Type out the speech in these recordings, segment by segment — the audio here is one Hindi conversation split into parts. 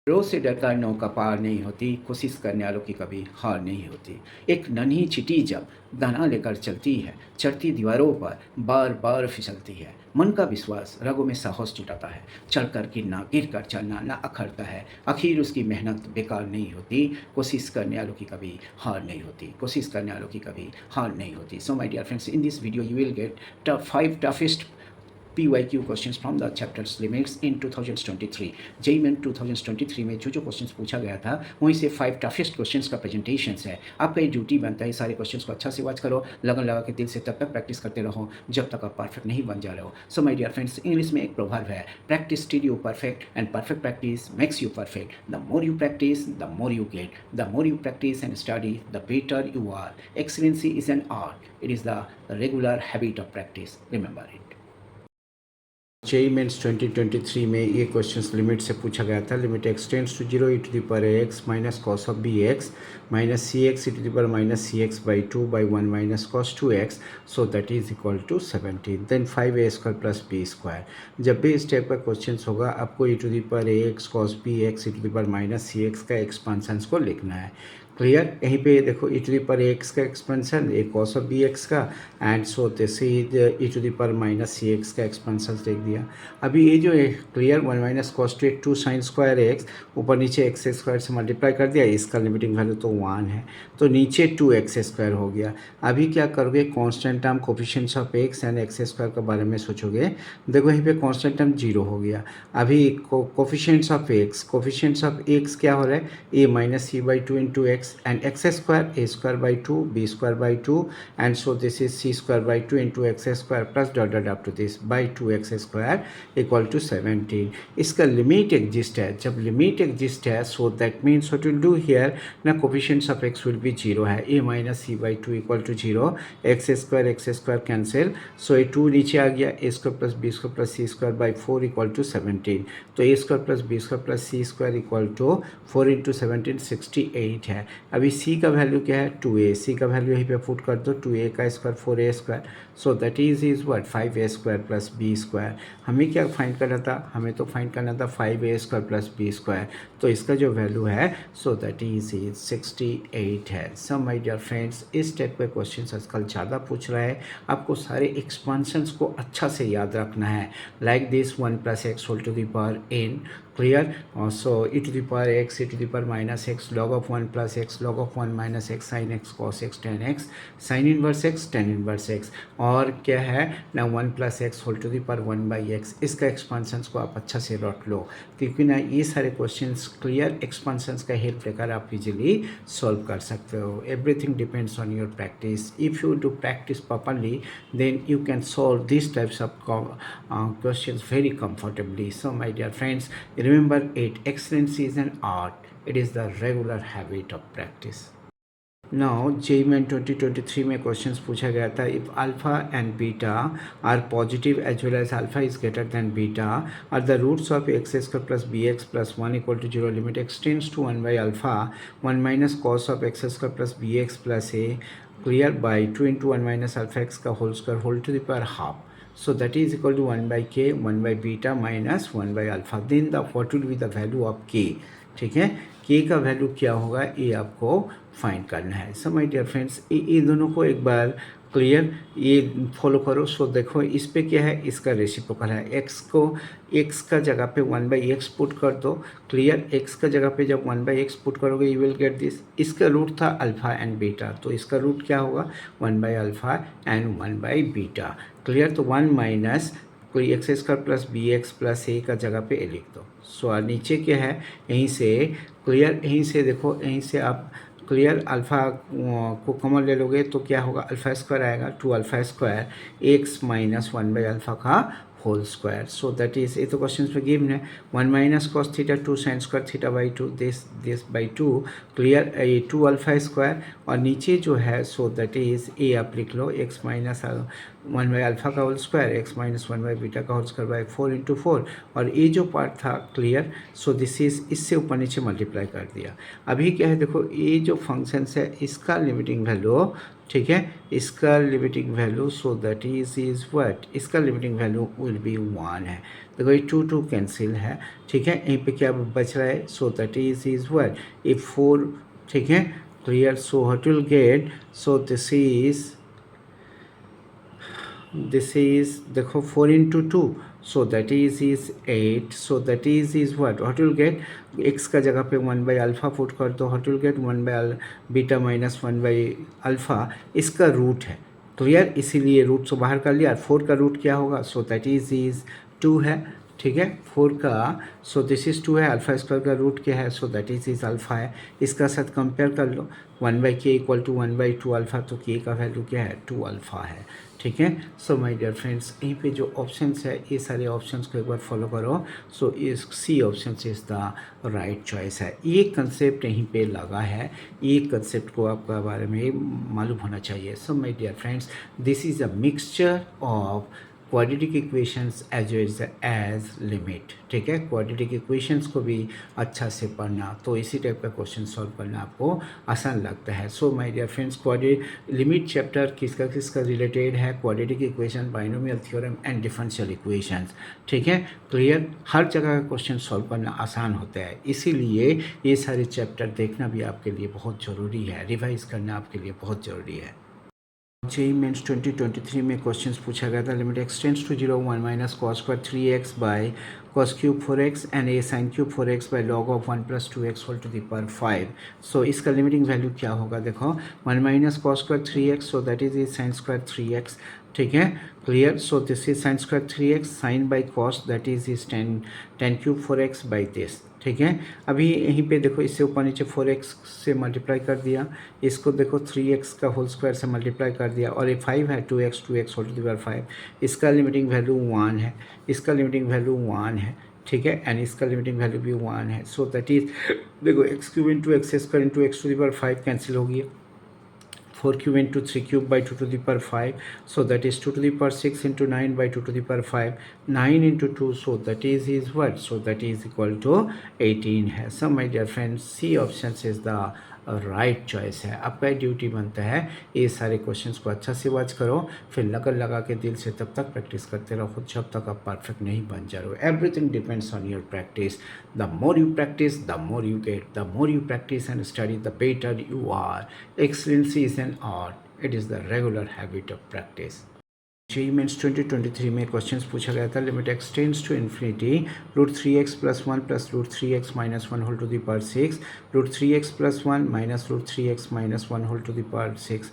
रोज से डरकर नौका पार नहीं होती, कोशिश करने वालों की कभी हार नहीं होती। एक नन्ही चींटी जब दाना लेकर चलती है, चढ़ती दीवारों पर बार बार फिसलती है। मन का विश्वास रगों में साहस जुटाता है, चढ़कर गिरना, गिर कर चलना न अखरता है। आखिर उसकी मेहनत बेकार नहीं होती, कोशिश करने वालों की कभी हार नहीं होती, कोशिश करने वालों की कभी हार नहीं होती। So my dear friends, in this video you will get 5 toughest PYQ questions from the chapters limits in 2023। JEE main 2023 में जो क्वेश्चंस पूछा गया था वहीं से 5 टफेस्ट क्वेश्चंस का प्रेजेंटेशंस है। आपका ये ड्यूटी बनता है सारे क्वेश्चंस को अच्छा से वॉच करो, लगन लगा के दिल से तब तक प्रैक्टिस करते रहो जब तक आप परफेक्ट नहीं बन जा रहे हो। So my dear friends, English में एक प्रोवर्ब है, practice till you perfect and perfect practice makes you perfect. The more you practice the more you get, the more you practice and study the better you are. Excellency is an art, it is the regular habit of practice, remember it. JEE mains 2023 में ये क्वेश्चंस लिमिट से पूछा गया था। Limit x tends to 0 e to the power x minus cos of B x minus C x e to the power minus C x by 2 by 1 minus cos 2x, so that is equal to 17। Then 5a square plus B square. जब भी इस टाइप का क्वेश्चन होगा आपको e to the power ax cos bx e to the power minus C x का एक्सपांसन्स को लिखना है। क्लियर? यहीं पे देखो e to the power ax का expansion, A cos of B X का, and so this is e to the power minus C x का एक्सपेंशन देख दिया। अभी ये जो है clear 1 minus cos 2 sine square X, ऊपर नीचे एक्स स्क्वायर से मल्टीप्लाई कर दिया, इसका लिमिटिंग वैल्यू तो 1 है, तो नीचे 2x स्क्वायर हो गया। अभी क्या करोगे, constant term coefficients of x and x square के बारे में सोचोगे। देखो यहीं पे कांस्टेंट टर्म 0 हो गया। अभी कोफिशिएंट्स ऑफ एक्स क्या हो रहा है, a minus C by 2 into x and x square a square by 2 b square by 2, and so this is c square by 2 into x square plus dot dot up to this by 2x square equal to 17। इसका लिमिट एग्जिस्ट है। जब लिमिट एग्जिस्ट है so that means what will do here ना, coefficients of x will be 0 है, a minus C by 2 equal to 0, X square cancel, so ये 2 नीचे आ गया, a square plus B square plus C square by 4 equal to 17। तो a square plus B square plus C square equal to 4 into 17 68 है। अभी c का वैल्यू क्या है, 2a, c का वैल्यू यहीं पे पुट कर दो, 2a का square 4a square, so that is what 5a square plus b square. हमें क्या फाइंड करना था, हमें तो फाइंड करना था 5a square plus b square, तो इसका जो वैल्यू है सो दैट इज 68 है। सो माय डियर फ्रेंड्स, इस टाइप के क्वेश्चन आजकल ज़्यादा पूछ रहा है, आपको सारे एक्सपांशंस को अच्छा से याद रखना है। Like this 1 plus x whole to the power n, clear? So e to the power x e to the power minus x log of 1 plus x log of 1 minus x sin x cos x tan x sin inverse x tan inverse x, और क्या है ना 1 plus x whole to the power 1 by x. इसका एक्सपांसन्स को आप अच्छा से रट लो, क्योंकि ना ये सारे क्वेश्चंस क्लियर एक्सपांसन्स का हेल्प लेकर आप इजीली सॉल्व कर सकते हो। Everything depends on your practice. If you do practice properly then you can solve this types of questions very comfortably। So my dear friends, remember it, excellence is an art, it is the regular habit of practice। Now JEE main 2023 में क्वेश्चंस पूछा गया था, if alpha and beta are positive as well as alpha is greater than beta are the roots of x square plus b x plus 1 equal to 0, limit x tends to 1 by alpha 1 minus cos of x square plus b x plus a, clear, by 2 into 1 minus alpha x का whole square whole to the power half, so that is equal to 1 by k 1 by beta minus 1 by alpha। then the what will be the value of k, ठीक है, k का वैल्यू क्या होगा ये आपको फाइंड करना है। सो माय डियर फ्रेंड्स, ये दोनों को एक बार क्लियर ये फॉलो करो। सो देखो इस पे क्या है, इसका रेसिप्रोकल है, x को x का जगह पे 1 बाई एक्स पुट कर दो, क्लियर, x का जगह पे जब 1 बाई एक्स पुट करोगे यू विल गेट दिस। इसका रूट था अल्फ़ा एंड बीटा, तो इसका रूट क्या होगा 1 by alpha and 1 by beta, clear. तो 1 माइनस कोई x square plus b x plus a का जगह पे ए लिख दो। सो नीचे क्या है, यहीं से क्लियर, यहीं से देखो, यहीं से आप क्लियर अल्फ़ा को कॉमन ले लोगे तो क्या होगा, अल्फ़ा स्क्वायर आएगा, 2 alpha square x minus 1 by alpha का whole square. So that is, ये तो क्वेश्चन पे गिवन है, 1 minus cos theta 2 sine square theta by 2 this by 2, clear, ये 2 अल्फ़ा स्क्वायर, और नीचे जो है सो दैट इज ए आप लिख लो एक्स माइनस 1 बाई अल्फ़ा का whole square x minus 1 by beta का होल स्क्वायर बाई 4 इंटू 4, और ये जो पार्ट था क्लियर, सो दिस इज, इससे ऊपर नीचे मल्टीप्लाई कर दिया। अभी क्या है देखो, ये जो फंक्शंस है इसका लिमिटिंग वैल्यू ठीक है, इसका limiting value so that is what, इसका लिमिटिंग वैल्यू विल बी 1 है। देखो ये 2 कैंसिल है, ठीक है, यहीं पे क्या बच रहा है, सो दैट इज व्हाट, ये 4, ठीक है, clear. So what will gate, so this is देखो 4 into 2, so that is 8, so that is what will get, x का जगह पे 1 by अल्फ़ा पुट कर दो, what will get 1 by beta minus 1 by alpha, इसका रूट है, क्लियर, इसीलिए रूट से बाहर कर लिया। 4 का रूट क्या होगा, सो दैट इज 2 है, ठीक है, 4 का, सो दिस इज़ 2 है, अल्फ़ा स्क्वायर का रूट क्या है, सो दैट इज अल्फ़ा है, इसका साथ कंपेयर कर लो, 1 बाई के इक्वल टू 1 बाई 2 अल्फ़ा, तो के का वैल्यू क्या है, 2 अल्फ़ा है, ठीक है। सो माय डियर फ्रेंड्स, यहीं पे जो ऑप्शंस है ये सारे ऑप्शंस को एक बार फॉलो करो। सो इस C option is the right choice है। ये कंसेप्ट यहीं पे लगा है, ये कंसेप्ट को आपका बारे में मालूम होना चाहिए। So my dear friends, this is a mixture of quadratic equations as well as limit, ठीक है, क्वाड्रेटिक इक्वेशंस को भी अच्छा से पढ़ना, तो इसी टाइप का क्वेश्चन सॉल्व करना आपको आसान लगता है। So my dear friends, limit chapter किसका किसका रिलेटेड है, quadratic equation, binomial theorem and differential equations, ठीक है, क्लियर, हर जगह का क्वेश्चन सॉल्व करना आसान होता है, इसीलिए ये सारे चैप्टर देखना भी आपके लिए बहुत ज़रूरी है, रिवाइज करना आपके लिए बहुत ज़रूरी है। जेई मेंस 2023 में क्वेश्चंस पूछा गया था, limit x tends to 0 1 minus cos square 3x by cos cube 4x and a sine cube 4x by log of 1 plus 2x whole to the power 5। So इसका लिमिटिंग वैल्यू क्या होगा, देखो 1 minus cos square 3x, so that is sine square 3x, ठीक है, clear. So this is sine square 3x sine by cos that is tan cube 4x by this, ठीक है। अभी यहीं पे देखो, इससे ऊपर नीचे 4x से मल्टीप्लाई कर दिया, इसको देखो 3x का होल स्क्वायर से मल्टीप्लाई कर दिया, और ये 5 है, 2x whole to the power 5, इसका लिमिटिंग वैल्यू 1 है, इसका लिमिटिंग वैल्यू 1 है, ठीक है, एंड इसका लिमिटिंग वैल्यू भी 1 है। सो दैट इज, देखो x cube into x square into x to the power 5 cancel हो गया, 4 cube into 3 cube by 2 to the power 5, so that is 2 to the power 6 into 9 by 2 to the power 5, 9 into 2, so that is what, so that is equal to 18 है। So my dear friends, C option is the right choice है। आपका ड्यूटी बनता है ये सारे क्वेश्चंस को अच्छा से वॉच करो, फिर लगन लगा के दिल से तब तक प्रैक्टिस करते रहो, खुद जब तक आप परफेक्ट नहीं बन जा रहे हो। Everything depends on your practice, the more you practice the more you get, the more you practice and study the better you are. Excellency is an art, it is the regular habit of practice. JEE mains 2023 में क्वेश्चंस पूछा गया था, limit x tends to infinity root 3x plus 1 plus root 3x minus 1 whole to the power 6, root 3x plus 1 minus root 3x minus 1 whole to the power 6,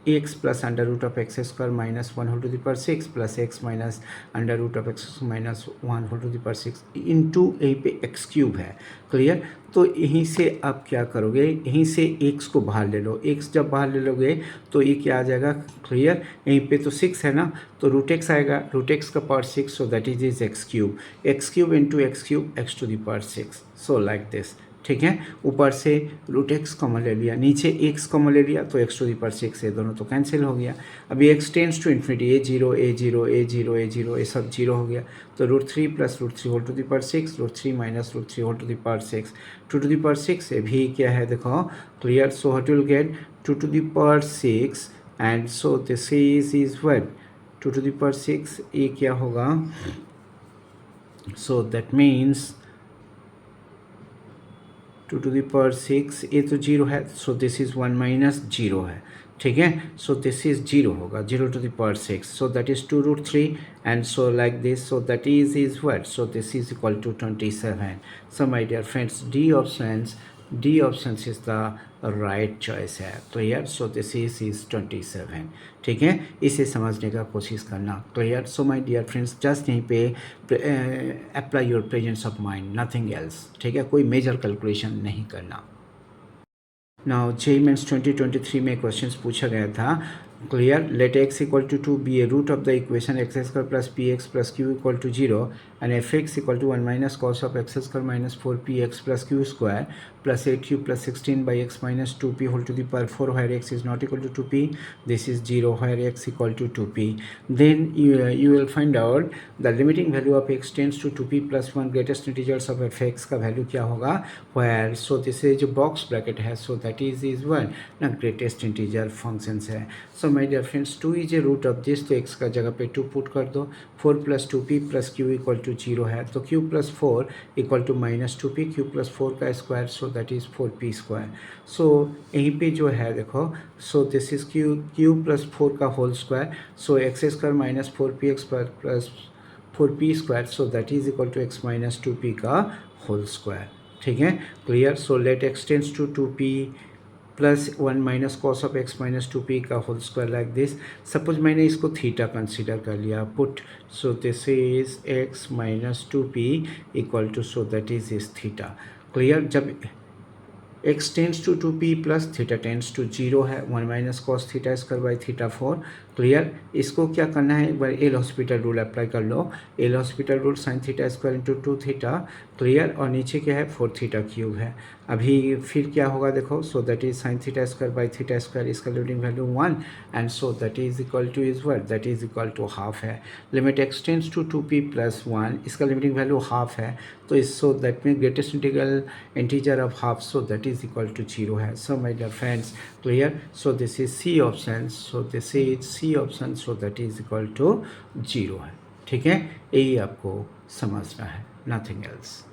x plus under root of x square minus 1 whole to the power 6 plus x minus under root of x minus 1 whole to the power 6 into यहीं पे एक्स क्यूब है, क्लियर। तो यहीं से आप क्या करोगे, यहीं से एक्स को बाहर ले लो, एक्स जब बाहर ले लोगे तो ये क्या आ जाएगा, क्लियर, यहीं पे तो 6 है ना, तो रूट एक्स आएगा, रूट एक्स का power 6, so that is x cube into x cube x to the power 6, so like this, ठीक है। ऊपर से रूट एक्स कॉमन ले लिया, नीचे एक्स कॉमन ले लिया, तो एक्स टू दी पावर 6 है, दोनों तो कैंसिल हो गया। अभी एक्स टेंड्स टू इन्फिनिटी, ए जीरो ये सब जीरो हो गया, तो root 3 plus root 3 whole to the power 6, root 3 minus root 3 whole to the power 6, 2 to the power 6 ये भी क्या है देखो, clear. So what will get 2 to the power 6 and so this is what 2 to the power 6, ये क्या होगा, सो that means 2 to the power 6, ये तो जीरो है, so this is 1 minus zero है, ठीक है। सो दिस इज़ जीरो होगा, 0 to the power 6, so that is 2 root 3 and so like this, so that is what, so this is equal to 27। So my dear friends, D option is the right choice है, क्लियर। सो दिस इज 27, ठीक है, इसे समझने का कोशिश करना, clear. So my dear friends, just यहीं पे apply your presence of mind, nothing else, ठीक है, कोई मेजर कैलकुलेशन नहीं करना। नाउ जेई मेंस 2023 में क्वेश्चंस पूछा गया था, clear. Let x equal to 2 be a root of the equation x square plus px plus q equal to 0 and fx equal to 1 minus cos of x square minus 4px plus q square plus 8q plus 16 by x minus 2p whole to the power 4 where x is not equal to 2p. This is 0 where x equal to 2p. Then you will find out the limiting value of x tends to 2p plus 1 greatest integers of fx का value क्या होगा, where so this is जो box bracket है, so that is 1 ना greatest integer functions है. So my dear friends, 2 is a root of this, तो x का जगह पे 2 पुट कर दो. 4 plus 2p plus q equal to 0 है, तो q plus 4 equal to minus 2p, q plus 4 का square, so that is 4p square. So यहीं पे जो है देखो, so this is q plus 4 का whole square, so x square minus 4px plus 4p square, so that is equal to x minus 2p का होल स्क्वायर. ठीक है, clear. So let x tends to 2p plus 1 minus cos of x minus 2p का whole square like this. Suppose मैंने इसको थीटा कंसिडर कर लिया, put, so this is x minus 2p equal to, so that is theta. Clear. जब x tends to 2p plus theta tends to 0 है, 1 minus cos theta square by theta 4. Clear. इसको क्या करना है, एक बार एल हॉस्पिटल रूल अप्लाई कर लो. L hospital rule sign theta square into 2 theta. Clear. और नीचे क्या है, 4 थीटा क्यूब है. अभी फिर क्या होगा देखो, so that is sine theta square by theta square, इसका limiting value 1 and so that is equal to is word, that is equal to half है. Limit x tends to 2p plus 1, इसका लिमिटिंग वैल्यू हाफ है, तो इस so that mean greatest integer of half, so that is equal to 0 है. So my dear friends, clear. So this is C option, so this is C option, so that is equal to 0 है. ठीक है, यही आपको समझना है, नथिंग एल्स.